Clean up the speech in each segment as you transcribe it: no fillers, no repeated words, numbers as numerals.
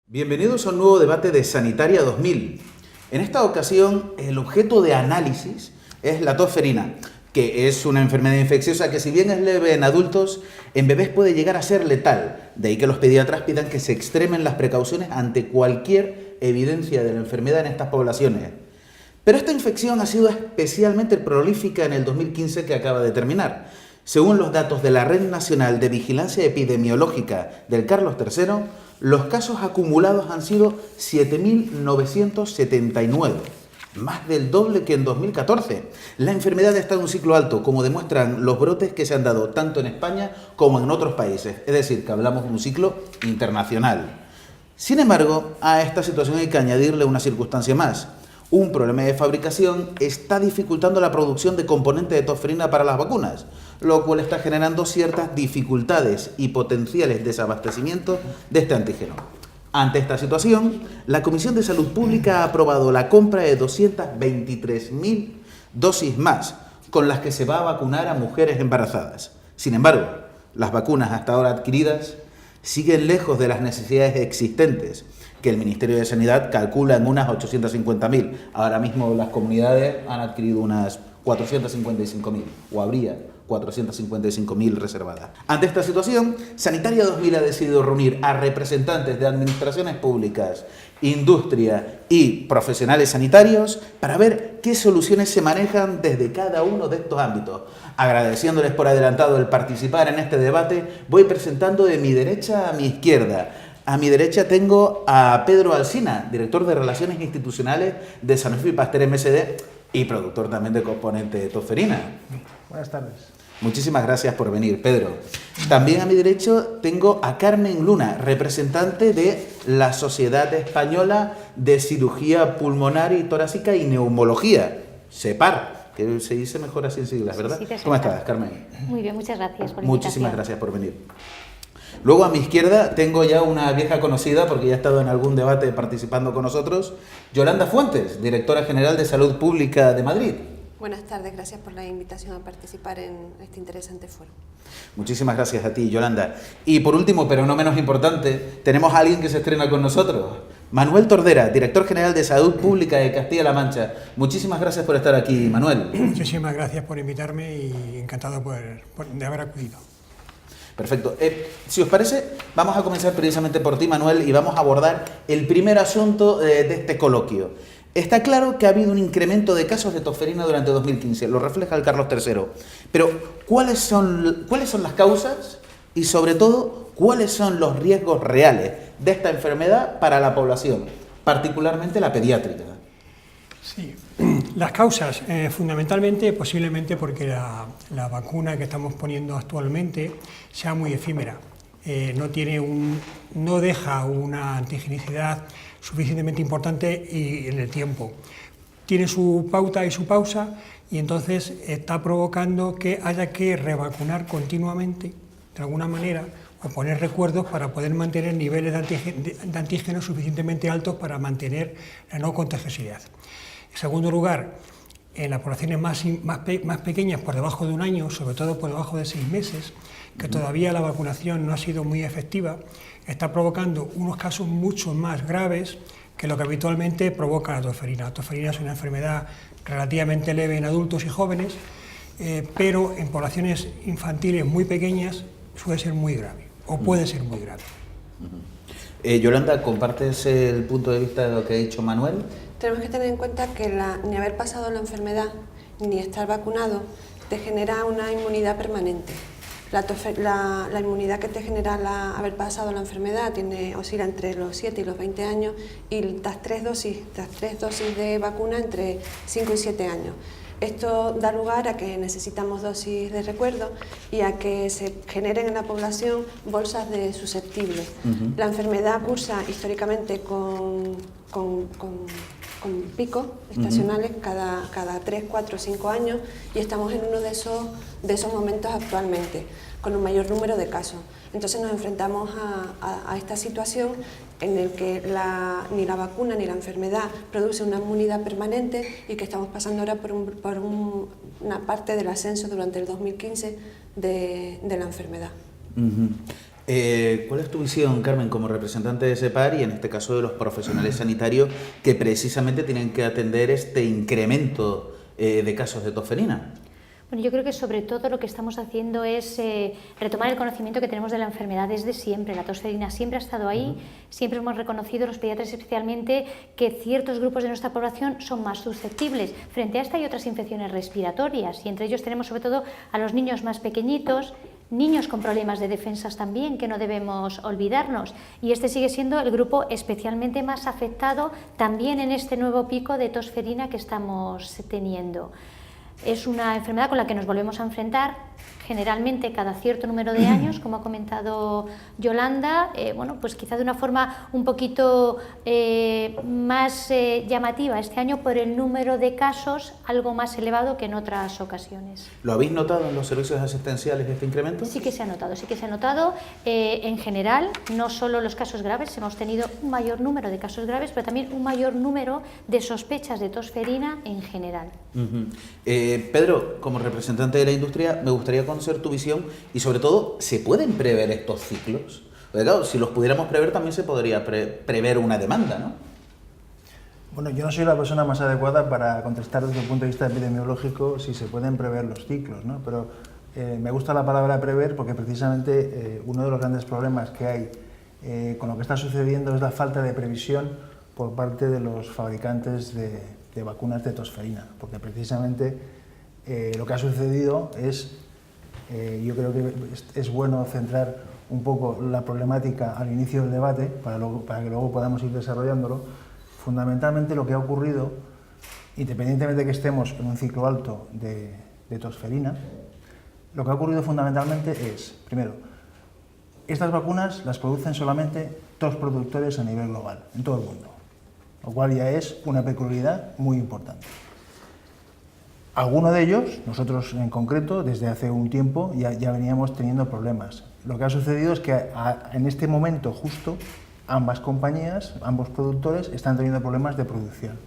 Bienvenidos a un nuevo debate de Sanitaria 2000. En esta ocasión, el objeto de análisis es la tos ferina, que es una enfermedad infecciosa que, si bien es leve en adultos, en bebés puede llegar a ser letal. De ahí que los pediatras pidan que se extremen las precauciones ante cualquier evidencia de la enfermedad en estas poblaciones. Pero esta infección ha sido especialmente prolífica en el 2015 que acaba de terminar. Según los datos de la Red Nacional de Vigilancia Epidemiológica del Carlos III, los casos acumulados han sido 7.979, más del doble que en 2014. La enfermedad está en un ciclo alto, como demuestran los brotes que se han dado tanto en España como en otros países. Es decir, que hablamos de un ciclo internacional. Sin embargo, a esta situación hay que añadirle una circunstancia más. Un problema de fabricación está dificultando la producción de componentes de tos ferina para las vacunas, lo cual está generando ciertas dificultades y potenciales desabastecimientos de este antígeno. Ante esta situación, la Comisión de Salud Pública ha aprobado la compra de 223.000 dosis más, con las que se va a vacunar a mujeres embarazadas. Sin embargo, las vacunas hasta ahora adquiridas siguen lejos de las necesidades existentes, que el Ministerio de Sanidad calcula en unas 850.000. Ahora mismo las comunidades han adquirido unas 455.000, o habría 455.000 reservadas. Ante esta situación, Sanitaria 2000 ha decidido reunir a representantes de administraciones públicas, industria y profesionales sanitarios para ver qué soluciones se manejan desde cada uno de estos ámbitos. Agradeciéndoles por adelantado el participar en este debate, voy presentando de mi derecha a mi izquierda. A mi derecha tengo a Pedro Alsina, director de Relaciones Institucionales de Sanofi Pasteur MSD y productor también de componente de tos ferina. Buenas tardes. Muchísimas gracias por venir, Pedro. También a mi derecho tengo a Carmen Luna, representante de la Sociedad Española de Cirugía Pulmonar y Torácica y Neumología, SEPAR, que se dice mejor así en siglas, ¿verdad? Sí, ¿Cómo estás, Carmen? Muy bien, muchas gracias por la Muchísimas invitación. gracias por venir. Luego a mi izquierda tengo ya una vieja conocida, porque ya ha estado en algún debate participando con nosotros, Yolanda Fuentes, directora general de Salud Pública de Madrid. Buenas tardes, gracias por la invitación a participar en este interesante foro. Muchísimas gracias a ti, Yolanda. Y por último, pero no menos importante, tenemos a alguien que se estrena con nosotros. Manuel Tordera, director general de Salud Pública de Castilla-La Mancha. Muchísimas gracias por estar aquí, Manuel. Muchísimas gracias por invitarme y encantado de haber acudido. Perfecto. Si os parece, vamos a comenzar precisamente por ti, Manuel, y vamos a abordar el primer asunto de este coloquio. Está claro que ha habido un incremento de casos de tos ferina durante 2015, lo refleja el Carlos III. Pero, ¿cuáles son las causas y, sobre todo, cuáles son los riesgos reales de esta enfermedad para la población, particularmente la pediátrica? Sí, las causas, fundamentalmente, posiblemente porque la vacuna que estamos poniendo actualmente sea muy efímera. No deja una antigenicidad suficientemente importante y en el tiempo. Tiene su pauta y su pausa y entonces está provocando que haya que revacunar continuamente, de alguna manera, o poner recuerdos para poder mantener niveles de antígenos suficientemente altos para mantener la no contagiosidad. En segundo lugar, en las poblaciones más pequeñas, por debajo de un año, sobre todo por debajo de 6 meses, que todavía la vacunación no ha sido muy efectiva, está provocando unos casos mucho más graves que lo que habitualmente provoca la tos ferina. La tos ferina es una enfermedad relativamente leve en adultos y jóvenes, pero en poblaciones infantiles muy pequeñas suele ser muy grave, o puede ser muy grave. Yolanda, ¿compartes el punto de vista de lo que ha dicho Manuel? Tenemos que tener en cuenta que ni haber pasado la enfermedad ni estar vacunado te genera una inmunidad permanente. La inmunidad que te genera haber pasado la enfermedad oscila entre los 7 y los 20 años y las tres dosis de vacuna entre 5 y 7 años. Esto da lugar a que necesitamos dosis de recuerdo y a que se generen en la población bolsas de susceptibles. La enfermedad cursa históricamente con picos estacionales cada 3, 4, 5 años y estamos en uno de esos momentos actualmente, con un mayor número de casos. Entonces nos enfrentamos a esta situación en el que ni la vacuna ni la enfermedad produce una inmunidad permanente y que estamos pasando ahora por una parte del ascenso durante el 2015 de la enfermedad. ¿Cuál es tu visión, Carmen, como representante de SEPAR y en este caso de los profesionales sanitarios que precisamente tienen que atender este incremento de casos de tosferina? Bueno, yo creo que sobre todo lo que estamos haciendo es retomar el conocimiento que tenemos de la enfermedad desde siempre. La tosferina siempre ha estado ahí, siempre hemos reconocido, los pediatras especialmente, que ciertos grupos de nuestra población son más susceptibles frente a esta y otras infecciones respiratorias, y entre ellos tenemos sobre todo a los niños más pequeñitos, niños con problemas de defensas también, que no debemos olvidarnos, y este sigue siendo el grupo especialmente más afectado también en este nuevo pico de tosferina que estamos teniendo. Es una enfermedad con la que nos volvemos a enfrentar generalmente cada cierto número de años, como ha comentado Yolanda, bueno, pues quizá de una forma un poquito más llamativa este año por el número de casos algo más elevado que en otras ocasiones. ¿Lo habéis notado en los servicios asistenciales este incremento? Sí que se ha notado, sí que se ha notado en general, no solo los casos graves, hemos tenido un mayor número de casos graves, pero también un mayor número de sospechas de tosferina en general. Pedro, como representante de la industria, me gustaría conocer tu visión y sobre todo, ¿se pueden prever estos ciclos? Porque claro, si los pudiéramos prever también se podría prever una demanda, ¿no? Bueno, yo no soy la persona más adecuada para contestar desde el punto de vista epidemiológico si se pueden prever los ciclos, ¿no? Pero me gusta la palabra prever porque precisamente uno de los grandes problemas que hay con lo que está sucediendo es la falta de previsión por parte de los fabricantes de vacunas de tosferina, porque precisamente lo que ha sucedido es, yo creo que es bueno centrar un poco la problemática al inicio del debate para que luego podamos ir desarrollándolo. Fundamentalmente lo que ha ocurrido, independientemente de que estemos en un ciclo alto de tosferina, lo que ha ocurrido fundamentalmente es, primero, estas vacunas las producen solamente 2 productores a nivel global, en todo el mundo, lo cual ya es una peculiaridad muy importante. Algunos de ellos, nosotros en concreto, desde hace un tiempo ya veníamos teniendo problemas. Lo que ha sucedido es que en este momento justo ambas compañías, ambos productores, están teniendo problemas de producción.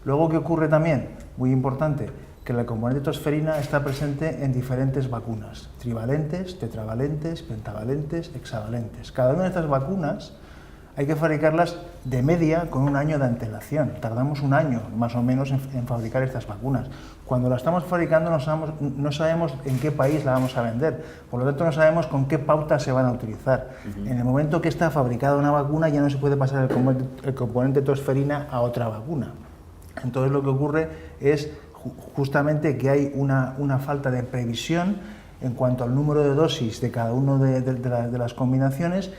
Luego, ¿qué ocurre también? Muy importante, que la componente tosferina está presente en diferentes vacunas, trivalentes, tetravalentes, pentavalentes, hexavalentes. Cada una de estas vacunas hay que fabricarlas de media con un año de antelación. Tardamos un año más o menos en fabricar estas vacunas. Cuando la estamos fabricando no sabemos en qué país la vamos a vender, por lo tanto no sabemos con qué pautas se van a utilizar. En el momento que está fabricada una vacuna ya no se puede pasar el componente tosferina a otra vacuna. Entonces lo que ocurre es justamente que hay una falta de previsión en cuanto al número de dosis de cada una de las combinaciones,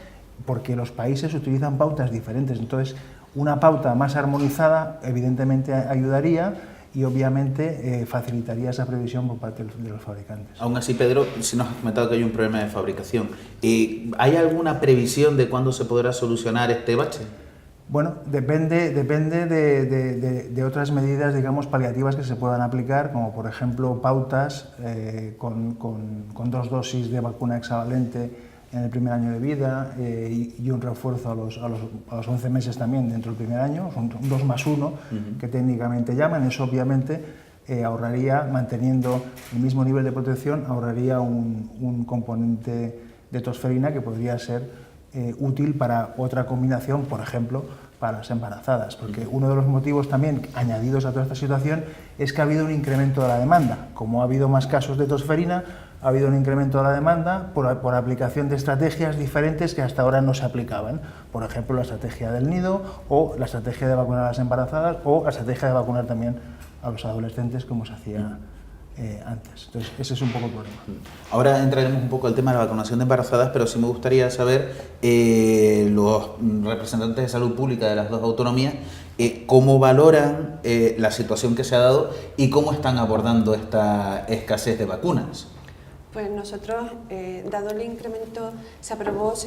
porque los países utilizan pautas diferentes. Entonces, una pauta más armonizada evidentemente ayudaría y obviamente facilitaría esa previsión por parte de los fabricantes. Aún así, Pedro, si nos has comentado que hay un problema de fabricación, ¿hay alguna previsión de cuándo se podrá solucionar este bache? Bueno, depende de otras medidas, digamos, paliativas que se puedan aplicar, como por ejemplo pautas con 2 dosis de vacuna hexavalente en el primer año de vida y un refuerzo a los 11 meses también dentro del primer año, son 2+1 que técnicamente llaman. Eso obviamente ahorraría, manteniendo el mismo nivel de protección, ahorraría un componente de tosferina que podría ser útil para otra combinación, por ejemplo, para las embarazadas, porque uno de los motivos también añadidos a toda esta situación es que ha habido un incremento de la demanda. Como ha habido más casos de tosferina, ha habido un incremento de la demanda por aplicación de estrategias diferentes que hasta ahora no se aplicaban. Por ejemplo, la estrategia del nido, o la estrategia de vacunar a las embarazadas, o la estrategia de vacunar también a los adolescentes, como se hacía antes. Entonces, ese es un poco el problema. Ahora entraremos un poco al tema de la vacunación de embarazadas, pero sí me gustaría saber los representantes de salud pública de las 2 autonomías cómo valoran la situación que se ha dado y cómo están abordando esta escasez de vacunas. Pues nosotros, dado el incremento, se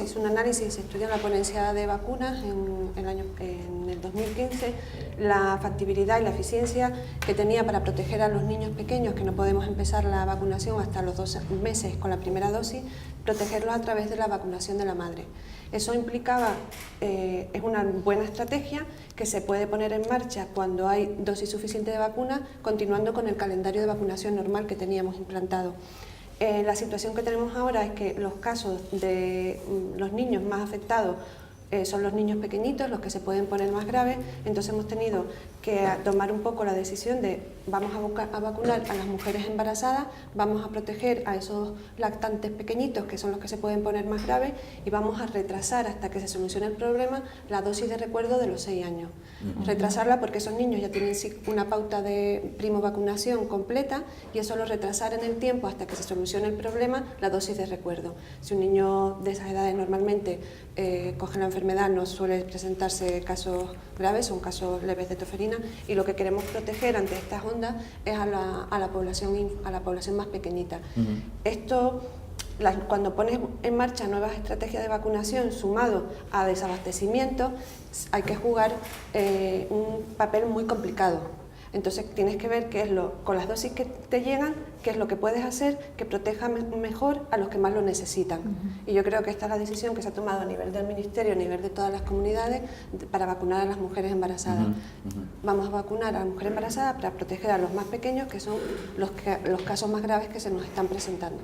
hizo un análisis, se estudió en la ponencia de vacunas en el 2015, la factibilidad y la eficiencia que tenía para proteger a los niños pequeños, que no podemos empezar la vacunación hasta los 2 meses con la primera dosis, protegerlos a través de la vacunación de la madre. Eso implicaba, es una buena estrategia que se puede poner en marcha cuando hay dosis suficiente de vacuna, continuando con el calendario de vacunación normal que teníamos implantado. La situación que tenemos ahora es que los casos de los niños más afectados son los niños pequeñitos, los que se pueden poner más graves, entonces hemos tenido que tomar un poco la decisión de vamos a vacunar a las mujeres embarazadas, vamos a proteger a esos lactantes pequeñitos que son los que se pueden poner más graves y vamos a retrasar hasta que se solucione el problema la dosis de recuerdo de los 6 años. Retrasarla porque esos niños ya tienen una pauta de primovacunación completa y es solo retrasar en el tiempo hasta que se solucione el problema la dosis de recuerdo. Si un niño de esas edades normalmente coge la enfermedad, no suele presentarse casos graves, son casos leves de toferina, y lo que queremos proteger ante estas ondas es a la población más pequeñita. Esto, cuando pones en marcha nuevas estrategias de vacunación sumado a desabastecimiento, hay que jugar un papel muy complicado. Entonces tienes que ver con las dosis que te llegan, qué es lo que puedes hacer que proteja mejor a los que más lo necesitan. Y yo creo que esta es la decisión que se ha tomado a nivel del Ministerio, a nivel de todas las comunidades, para vacunar a las mujeres embarazadas. Vamos a vacunar a las mujeres embarazadas para proteger a los más pequeños, que son los casos más graves que se nos están presentando.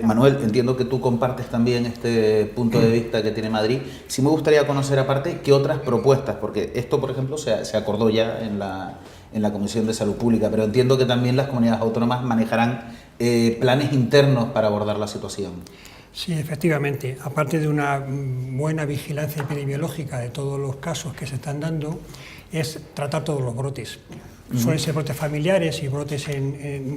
Manuel, entiendo que tú compartes también este punto de vista que tiene Madrid. Sí me gustaría conocer aparte qué otras propuestas, porque esto, por ejemplo, se acordó ya en la Comisión de Salud Pública, pero entiendo que también las comunidades autónomas manejarán planes internos para abordar la situación. Sí, efectivamente. Aparte de una buena vigilancia epidemiológica de todos los casos que se están dando, es tratar todos los brotes. Suelen ser brotes familiares y brotes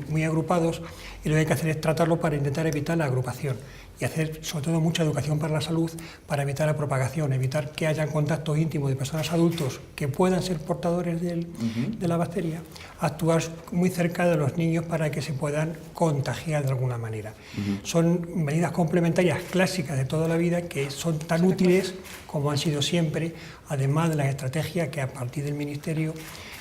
muy agrupados, y lo que hay que hacer es tratarlo para intentar evitar la agrupación y hacer sobre todo mucha educación para la salud para evitar la propagación, evitar que haya contacto íntimo de personas adultos que puedan ser portadores de la bacteria, actuar muy cerca de los niños para que se puedan contagiar de alguna manera. Son medidas complementarias clásicas de toda la vida que son tan útiles como han sido siempre, además de las estrategias que a partir del Ministerio,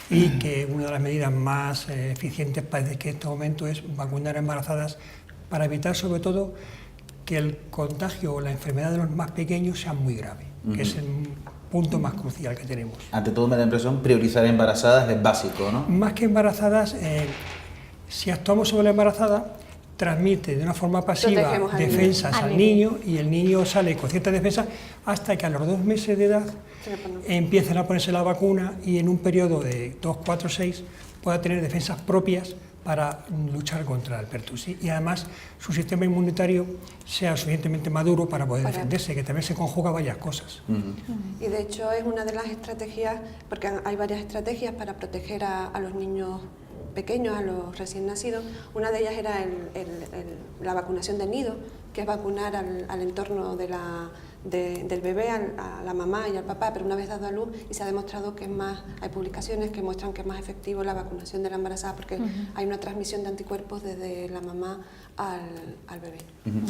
y que una de las medidas más eficientes parece que en este momento es vacunar a embarazadas para evitar sobre todo que el contagio o la enfermedad de los más pequeños sea muy grave, que es el punto más crucial que tenemos. Ante todo me da la impresión, priorizar embarazadas es básico, ¿no? Más que embarazadas, si actuamos sobre la embarazada, transmite de una forma pasiva defensas al niño, y el niño sale con ciertas defensas hasta que a los 2 meses de edad empiezan a ponerse la vacuna y en un periodo de 2, 4, 6 pueda tener defensas propias para luchar contra el pertussis y además su sistema inmunitario sea suficientemente maduro para poder defenderse, que también se conjuga varias cosas. Y de hecho es una de las estrategias, porque hay varias estrategias para proteger a los niños pequeños, a los recién nacidos. Una de ellas era la vacunación del nido, que es vacunar al entorno del bebé, a la mamá y al papá, pero una vez dado a luz, y se ha demostrado que es más, hay publicaciones que muestran que es más efectivo la vacunación de la embarazada porque hay una transmisión de anticuerpos desde la mamá al bebé.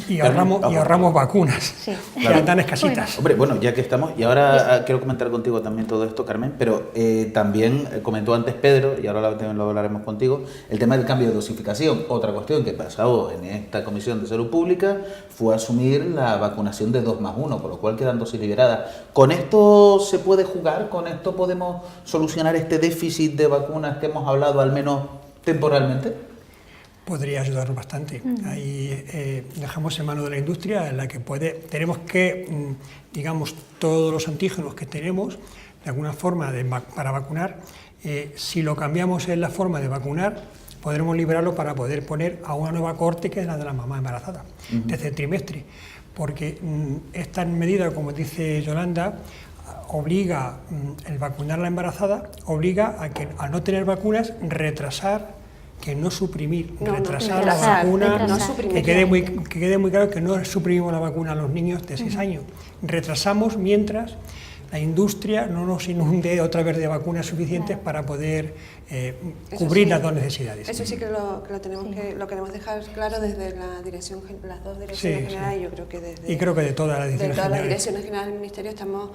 Y ahorramos vacunas, que tan escasitas. Hombre, bueno, ya que estamos, y ahora quiero comentar contigo también todo esto, Carmen, pero también comentó antes Pedro, y ahora también lo hablaremos contigo, el tema del cambio de dosificación. Otra cuestión que pasó en esta Comisión de Salud Pública fue asumir la vacunación de 2+1, por lo cual quedan dosis liberadas. ¿Con esto se puede jugar? ¿Con esto podemos solucionar este déficit de vacunas que hemos hablado, al menos temporalmente? Podría ayudarnos bastante. Ahí dejamos en manos de la industria, en la que tenemos que, digamos, todos los antígenos que tenemos, de alguna forma para vacunar, si lo cambiamos en la forma de vacunar, podremos liberarlo para poder poner a una nueva cohorte que es la de la mamá embarazada, desde el trimestre. Porque esta medida, como dice Yolanda, obliga, el vacunar a la embarazada, obliga a que al no tener vacunas, retrasar, que no suprimir, retrasar la vacuna, que quede muy claro que no suprimimos la vacuna a los niños de 6 años. Retrasamos mientras la industria no nos inunde otra vez de vacunas suficientes para poder cubrir las dos necesidades. Eso sí que lo queremos dejar claro desde la dirección, las dos direcciones generales, yo creo que desde... Y creo que de todas las direcciones generales. De todas las direcciones generales del Ministerio estamos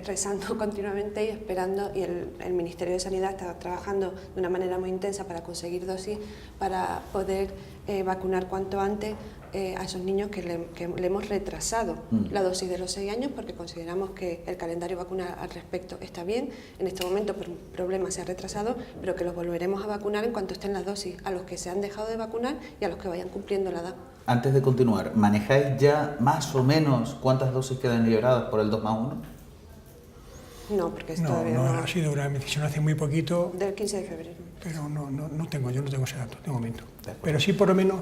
rezando continuamente y esperando, y el Ministerio de Sanidad está trabajando de una manera muy intensa para conseguir dosis, para poder vacunar cuanto antes a esos niños que le hemos retrasado la dosis de los 6 años, porque consideramos que el calendario vacunal al respecto está bien. En este momento por un problema se ha retrasado, pero que los volveremos a vacunar en cuanto estén las dosis, a los que se han dejado de vacunar y a los que vayan cumpliendo la edad. Antes de continuar, ¿manejáis ya más o menos cuántas dosis quedan liberadas por el 2+1? No, porque esto No, todavía no, no. ha sido una decisión hace muy poquito, Del 15 de febrero. pero yo no tengo ese dato de momento. Pero sí, por lo menos,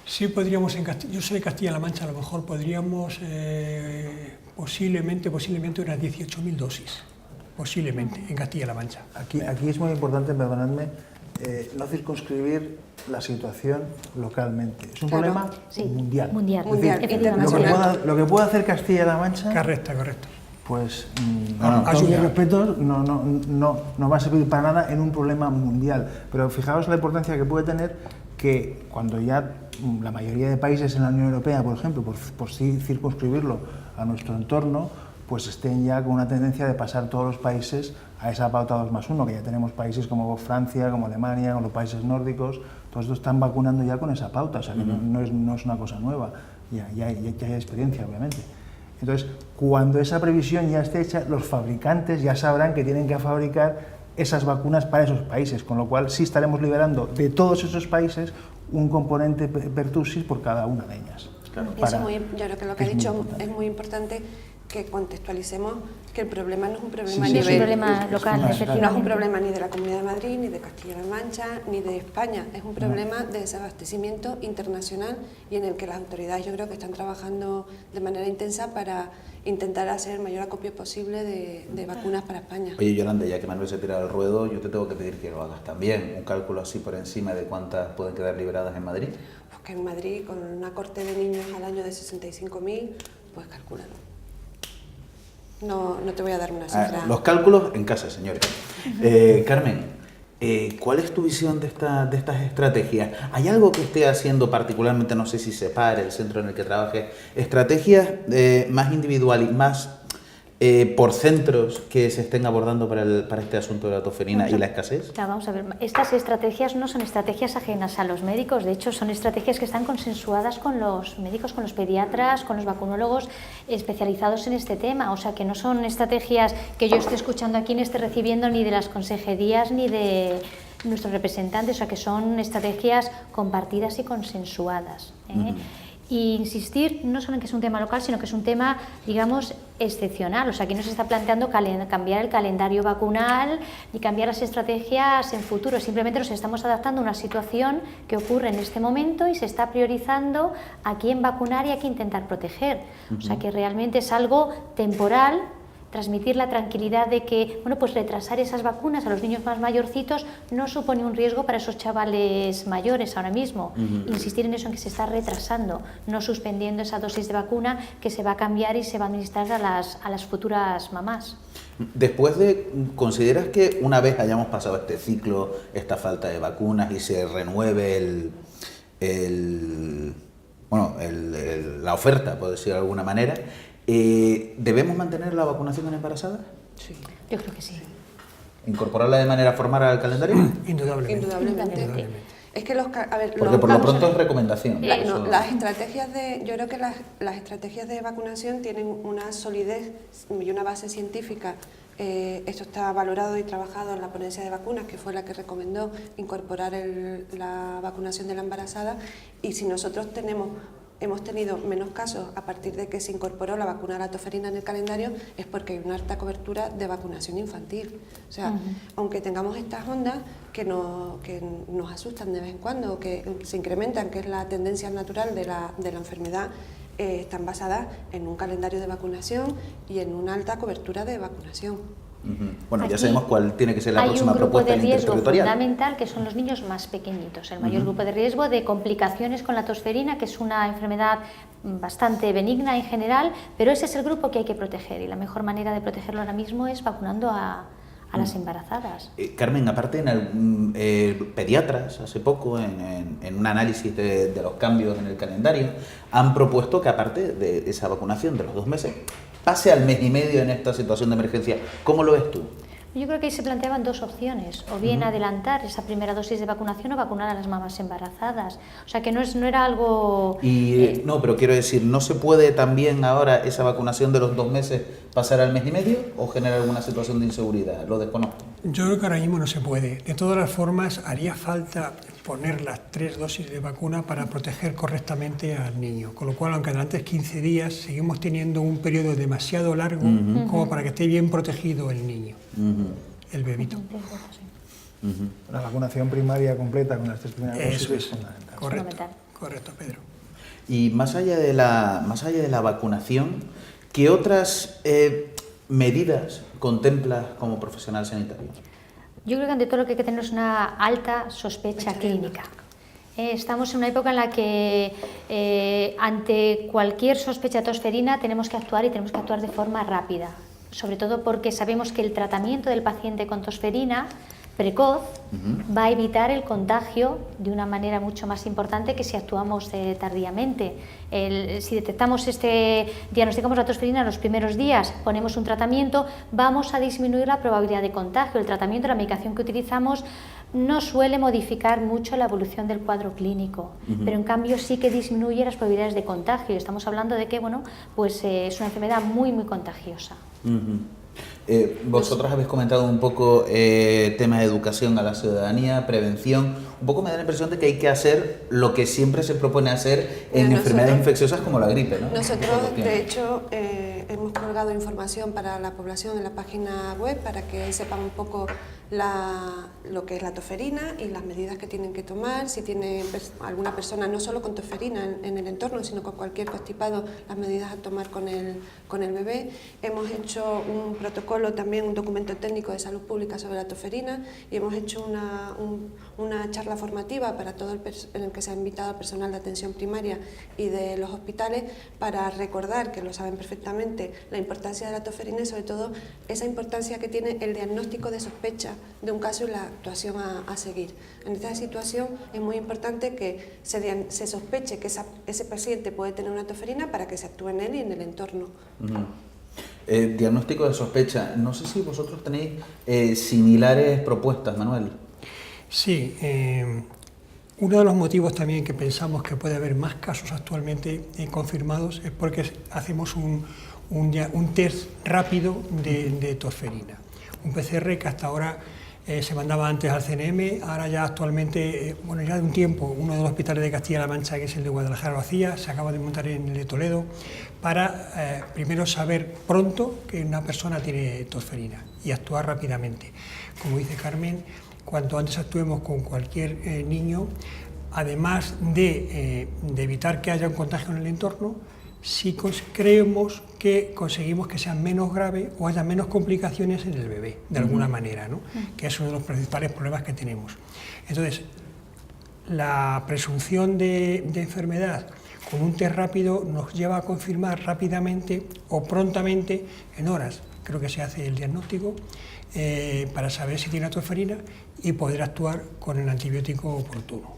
sí podríamos, yo soy de Castilla-La Mancha, a lo mejor podríamos posiblemente unas 18.000 dosis, posiblemente, en Castilla-La Mancha. Aquí es muy importante, perdonadme, no circunscribir la situación localmente. Es un problema mundial. Mundial, Mundial, efectivamente. Lo que pueda hacer Castilla-La Mancha, Correcto. pues no, con todos mis ayuda. respetos, no va a servir para nada en un problema mundial. Pero fijaos la importancia que puede tener que cuando ya la mayoría de países en la Unión Europea, por ejemplo, por sí circunscribirlo a nuestro entorno, pues estén ya con una tendencia de pasar todos los países a esa pauta 2+1, que ya tenemos países como Francia, como Alemania, como los países nórdicos, todos estos están vacunando ya con esa pauta, o sea que no es una cosa nueva, ya hay experiencia, obviamente. Entonces, cuando esa previsión ya esté hecha, los fabricantes ya sabrán que tienen que fabricar esas vacunas para esos países, con lo cual sí estaremos liberando de todos esos países un componente pertussis por cada una de ellas. Claro. Y eso yo creo que lo que ha es muy dicho importante. es muy importante, que contextualicemos que el problema no es un problema Sí, a es un nivel... problema local, No es un efectivamente. problema ni de la Comunidad de Madrid, ni de Castilla-La Mancha, ni de España. Es un problema de desabastecimiento internacional y en el que las autoridades yo creo que están trabajando de manera intensa para intentar hacer el mayor acopio posible de vacunas para España. Oye, Yolanda, ya que Manuel se tira al ruedo, yo te tengo que pedir que lo hagas también. Un cálculo así por encima de cuántas pueden quedar liberadas en Madrid. Pues que en Madrid, con una corte de niños al año de 65.000, pues calcúlalo. No te voy a dar una cifra. Los cálculos en casa, señores. Carmen, ¿cuál es tu visión de estas estrategias? ¿Hay algo que esté haciendo particularmente, no sé si Separ, el centro en el que trabajes, estrategias más individuales y más por centros que se estén abordando para este asunto de la tosferina y la escasez? Claro, vamos a ver, estas estrategias no son estrategias ajenas a los médicos, de hecho son estrategias que están consensuadas con los médicos, con los pediatras, con los vacunólogos especializados en este tema, o sea que no son estrategias que yo esté escuchando aquí, ni esté recibiendo ni de las consejerías ni de nuestros representantes, o sea que son estrategias compartidas y consensuadas. Y insistir no solo en que es un tema local, sino que es un tema, digamos, excepcional. O sea, aquí no se está planteando cambiar el calendario vacunal ni cambiar las estrategias en futuro. Simplemente nos estamos adaptando a una situación que ocurre en este momento y se está priorizando a quién vacunar y a quién intentar proteger. O sea, que realmente es algo temporal, transmitir la tranquilidad de que, bueno, pues retrasar esas vacunas a los niños más mayorcitos no supone un riesgo para esos chavales mayores ahora mismo. Insistir en eso, en que se está retrasando, no suspendiendo esa dosis de vacuna que se va a cambiar y se va a administrar a las futuras mamás. Después ¿consideras que una vez hayamos pasado este ciclo, esta falta de vacunas y se renueve la oferta, por decirlo de alguna manera, ¿debemos mantener la vacunación en embarazadas? Sí. Yo creo que sí. ¿Incorporarla de manera formal al calendario? Indudablemente. Es que Porque por lo pronto es recomendación. las estrategias yo creo que las estrategias de vacunación tienen una solidez y una base científica. Esto está valorado y trabajado en la ponencia de vacunas, que fue la que recomendó incorporar la vacunación de la embarazada, y si nosotros hemos tenido menos casos a partir de que se incorporó la vacuna de la tosferina en el calendario, es porque hay una alta cobertura de vacunación infantil. O sea, aunque tengamos estas ondas que nos asustan de vez en cuando, que se incrementan, que es la tendencia natural de la enfermedad, están basadas en un calendario de vacunación y en una alta cobertura de vacunación. Bueno, ya Aquí sabemos cuál tiene que ser la próxima propuesta hay un grupo de riesgo interterritorial. fundamental, que son los niños más pequeñitos. El mayor grupo de riesgo de complicaciones con la tosferina, que es una enfermedad bastante benigna en general, pero ese es el grupo que hay que proteger, y la mejor manera de protegerlo ahora mismo es vacunando a las embarazadas. Carmen, aparte, pediatras hace poco, en un análisis de los cambios en el calendario, han propuesto que aparte de esa vacunación de los 2 meses, pase al mes y medio en esta situación de emergencia. ¿Cómo lo ves tú? Yo creo que ahí se planteaban dos opciones, o bien adelantar esa primera dosis de vacunación o vacunar a las mamás embarazadas. O sea que no era algo... No, pero quiero decir, ¿no se puede también ahora esa vacunación de los 2 meses pasar al mes y medio o generar alguna situación de inseguridad? Lo desconozco. Yo creo que ahora mismo no se puede. De todas las formas, haría falta poner las 3 dosis de vacuna para proteger correctamente al niño. Con lo cual, aunque adelante es 15 días, seguimos teniendo un periodo demasiado largo como para que esté bien protegido el niño, el bebito. La vacunación primaria completa con las 3 primeras dosis Eso es es, fundamental. correcto, Pedro. Y más allá de la vacunación, ¿qué otras medidas contemplas como profesional sanitario? Yo creo que ante todo lo que hay que tener es una alta sospecha clínica. Estamos en una época en la que ante cualquier sospecha de tosferina tenemos que actuar y tenemos que actuar de forma rápida, sobre todo porque sabemos que el tratamiento del paciente con tosferina precoz va a evitar el contagio de una manera mucho más importante que si actuamos tardíamente. Si diagnosticamos la tosferina en los primeros días, ponemos un tratamiento, vamos a disminuir la probabilidad de contagio. El tratamiento, la medicación que utilizamos no suele modificar mucho la evolución del cuadro clínico, pero en cambio sí que disminuye las probabilidades de contagio. Estamos hablando de que es una enfermedad muy, muy contagiosa. Vosotros habéis comentado un poco temas de educación a la ciudadanía, prevención. Un poco me da la impresión de que hay que hacer lo que siempre se propone hacer en enfermedades infecciosas como la gripe, ¿no? Nosotros, de hecho, hemos colgado información para la población en la página web para que sepan un poco lo que es la tosferina y las medidas que tienen que tomar. Si tiene alguna persona, no solo con tosferina en el entorno, sino con cualquier constipado, las medidas a tomar con el bebé. Hemos hecho un protocolo, también un documento técnico de salud pública sobre la tosferina, y hemos hecho una charla formativa para todo en el que se ha invitado al personal de atención primaria y de los hospitales para recordar, que lo saben perfectamente, la importancia de la tosferina y sobre todo esa importancia que tiene el diagnóstico de sospecha de un caso y la actuación a seguir. En esta situación es muy importante que se sospeche que ese paciente puede tener una tosferina para que se actúe en él y en el entorno. Diagnóstico de sospecha. No sé si vosotros tenéis similares propuestas, Manuel. Sí, uno de los motivos también que pensamos que puede haber más casos actualmente confirmados es porque hacemos un test rápido de tosferina. Un PCR que hasta ahora se mandaba antes al CNM, ahora ya actualmente, ya de un tiempo, uno de los hospitales de Castilla-La Mancha, que es el de Guadalajara, lo hacía, se acaba de montar en el de Toledo, para primero saber pronto que una persona tiene tosferina y actuar rápidamente. Como dice Carmen, cuanto antes actuemos con cualquier niño, además de evitar que haya un contagio en el entorno, sí creemos que conseguimos que sea menos grave o haya menos complicaciones en el bebé, de alguna manera, ¿no? Que es uno de los principales problemas que tenemos. Entonces, la presunción de enfermedad con un test rápido nos lleva a confirmar rápidamente o prontamente, en horas, creo que se hace el diagnóstico, para saber si tiene tosferina y poder actuar con el antibiótico oportuno.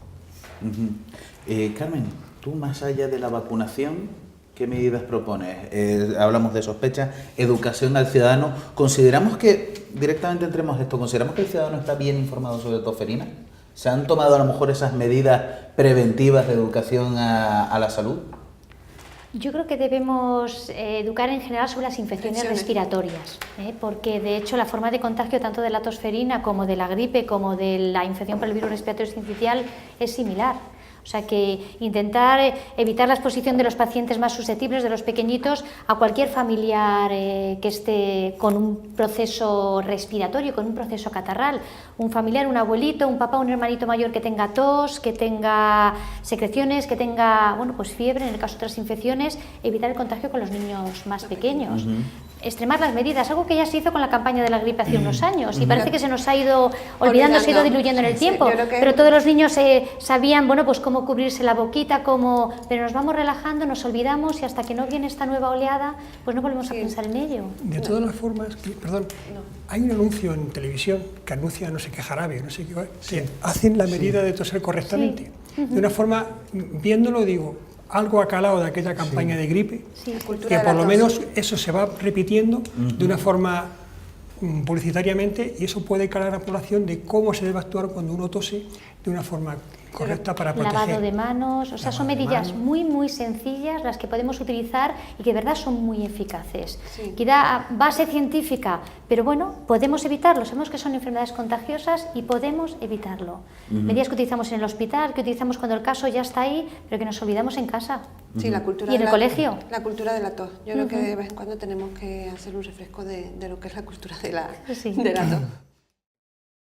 Carmen, tú más allá de la vacunación, ¿qué medidas propones? Hablamos de sospecha, educación al ciudadano. ¿Consideramos que, directamente entremos esto, consideramos que el ciudadano está bien informado sobre tosferina? ¿Se han tomado a lo mejor esas medidas preventivas de educación a la salud? Yo creo que debemos educar en general sobre las infecciones respiratorias, porque de hecho la forma de contagio tanto de la tosferina como de la gripe como de la infección por el virus respiratorio sincicial es similar. O sea que intentar evitar la exposición de los pacientes más susceptibles, de los pequeñitos, a cualquier familiar que esté con un proceso respiratorio, con un proceso catarral. Un familiar, un abuelito, un papá, un hermanito mayor que tenga tos, que tenga secreciones, que tenga fiebre, en el caso de otras infecciones, evitar el contagio con los niños más pequeños. Extremar las medidas, algo que ya se hizo con la campaña de la gripe hace unos años y parece que se nos ha ido olvidando, se ha ido diluyendo en el tiempo, pero todos los niños sabían cómo cubrirse la boquita, pero nos vamos relajando, nos olvidamos y hasta que no viene esta nueva oleada, pues no volvemos a pensar en ello. De todas las formas, hay un anuncio en televisión que anuncia no sé qué jarabe, no sé qué, que hacen la medida de toser correctamente. De una forma, viéndolo digo, algo ha calado de aquella campaña de gripe, que por lo menos eso se va repitiendo de una forma publicitariamente, y eso puede calar a la población de cómo se debe actuar cuando uno tose de una forma correcta para proteger. Lavado de manos, o sea, son medidas muy sencillas las que podemos utilizar y que de verdad son muy eficaces. Sí. Quizá a base científica, pero bueno, podemos evitarlo, sabemos que son enfermedades contagiosas y podemos evitarlo. Medidas que utilizamos en el hospital, que utilizamos cuando el caso ya está ahí, pero que nos olvidamos en casa. Sí, la cultura ¿Y en de el colegio? La cultura de la tos. Yo creo que de vez en cuando tenemos que hacer un refresco de lo que es la cultura de la Sí. tos.